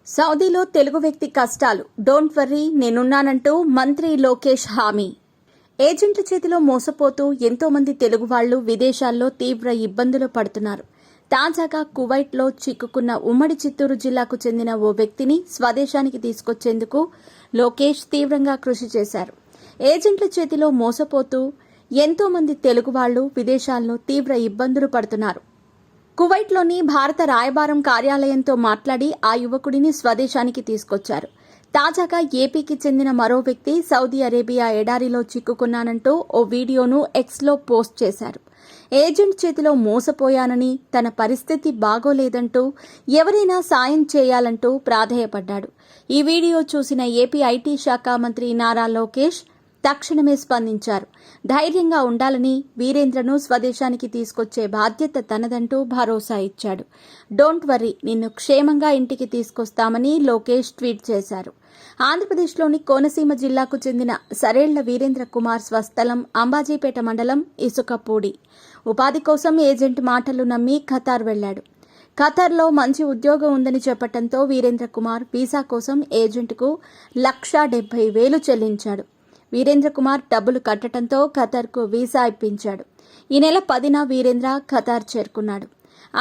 సౌదీలో తెలుగు వ్యక్తి కష్టాలు డోంట్ వర్రీ నేనున్నానంటూ మంత్రి లోకేష్ హామీ. ఏజెంట్ల చేతిలో మోసపోతూ ఎంతో మంది తెలుగు వాళ్లు విదేశాల్లో తీవ్ర ఇబ్బందులు పడుతున్నారు. తాజాగా కువైట్లో చిక్కుకున్న ఉమ్మడి చిత్తూరు జిల్లాకు చెందిన ఓ వ్యక్తిని స్వదేశానికి తీసుకొచ్చేందుకు లోకేష్ తీవ్రంగా కృషి చేశారు. ఏజెంట్ల చేతిలో మోసపోతూ ఎంతో మంది తెలుగు వాళ్లు విదేశాల్లో తీవ్ర ఇబ్బందులు పడుతున్నారు. కువైట్లోని భారత రాయబారం కార్యాలయంతో మాట్లాడి ఆ యువకుడిని స్వదేశానికి తీసుకొచ్చారు. తాజాగా ఏపీకి చెందిన మరో వ్యక్తి సౌదీ అరేబియా ఎడారిలో చిక్కుకున్నానంటూ ఓ వీడియోను ఎక్స్లో పోస్ట్ చేశారు. ఏజెంట్ చేతిలో మోసపోయానని, తన పరిస్థితి బాగోలేదంటూ ఎవరైనా సాయం చేయాలంటూ ప్రాధేయపడ్డాడు. ఈ వీడియో చూసిన ఏపీ ఐటీ శాఖ మంత్రి నారా లోకేష్ తక్షణమే స్పందించారు. ధైర్యంగా ఉండాలని, వీరేంద్రను స్వదేశానికి తీసుకొచ్చే బాధ్యత తనదంటూ భరోసా ఇచ్చాడు. డోంట్ వర్రీ నిన్ను క్షేమంగా ఇంటికి తీసుకొస్తామని లోకేష్ ట్వీట్ చేశారు. ఆంధ్రప్రదేశ్లోని కోనసీమ జిల్లాకు చెందిన సరేళ్ల వీరేంద్ర కుమార్ స్వస్థలం అంబాజీపేట మండలం ఇసుకపూడి. ఉపాధి కోసం ఏజెంట్ మాటలు నమ్మి ఖతార్ వెళ్లాడు. ఖతార్లో మంచి ఉద్యోగం ఉందని చెప్పడంతో వీరేంద్ర కుమార్ వీసా కోసం ఏజెంట్కు 1,70,000 చెల్లించాడు. వీరేంద్ర కుమార్ డబ్బులు కట్టడంతో ఖతార్కు వీసా ఇప్పించాడు. ఈ నెల 10న వీరేంద్ర ఖతార్ చేరుకున్నాడు.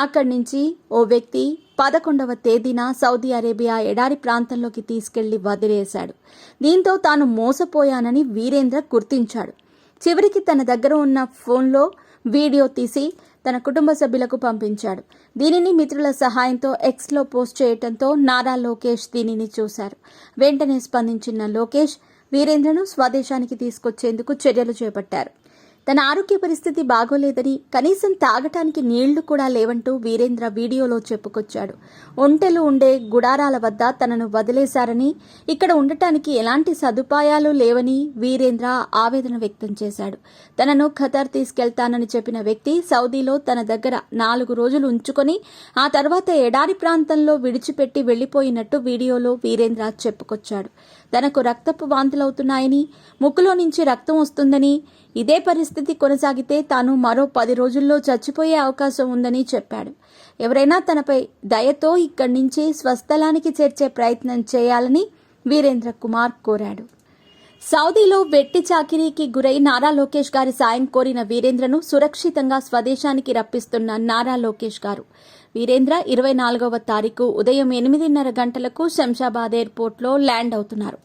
అక్కడి నుంచి ఓ వ్యక్తి 11వ తేదీన సౌదీ అరేబియా ఎడారి ప్రాంతంలోకి తీసుకెళ్లి వదిలేశాడు. దీంతో తాను మోసపోయానని వీరేంద్ర గుర్తించాడు. చివరికి తన దగ్గర ఉన్న ఫోన్లో వీడియో తీసి తన కుటుంబ సభ్యులకు పంపించాడు. దీనిని మిత్రుల సహాయంతో ఎక్స్లో పోస్ట్ చేయడంతో నారా లోకేష్ దీనిని చూశారు. వెంటనే స్పందించిన లోకేష్ వీరేంద్రను స్వదేశానికి తీసుకొచ్చేందుకు చర్యలు చేపట్టారు. తన ఆరోగ్య పరిస్థితి బాగోలేదని, కనీసం తాగటానికి నీళ్లు కూడా లేవంటూ వీరేంద్ర వీడియోలో చెప్పుకొచ్చాడు. ఒంటెలు ఉండే గుడారాల వద్ద తనను వదిలేశారని, ఇక్కడ ఉండటానికి ఎలాంటి సదుపాయాలు లేవని వీరేంద్ర ఆవేదన వ్యక్తం చేశాడు. తనను ఖతార్ తీసుకెళ్తానని చెప్పిన వ్యక్తి సౌదీలో తన దగ్గర 4 రోజులు ఉంచుకొని ఆ తర్వాత ఎడారి ప్రాంతంలో విడిచిపెట్టి వెళ్లిపోయినట్టు వీడియోలో వీరేంద్ర చెప్పుకొచ్చాడు. తనకు రక్తపు వాంతులవుతున్నాయని, ముక్కులో నుంచి రక్తం వస్తుందని, ఇదే పరిస్థితి కొనసాగితే తాను మరో 10 రోజుల్లో చచ్చిపోయే అవకాశం ఉందని చెప్పాడు. ఎవరైనా తనపై దయతో ఇక్కడి నుంచి స్వస్థలానికి చేర్చే ప్రయత్నం చేయాలని వీరేంద్ర కుమార్ కోరాడు. సౌదీలో వెట్టి చాకిరీకి గురై నారా లోకేష్ గారి సాయం కోరిన వీరేంద్రను సురక్షితంగా స్వదేశానికి రప్పిస్తున్న నారా లోకేష్ గారు. వీరేంద్ర 24వ తారీఖు ఉదయం 8:30 గంటలకు శంషాబాద్ ఎయిర్పోర్ట్లో ల్యాండ్ అవుతున్నారు.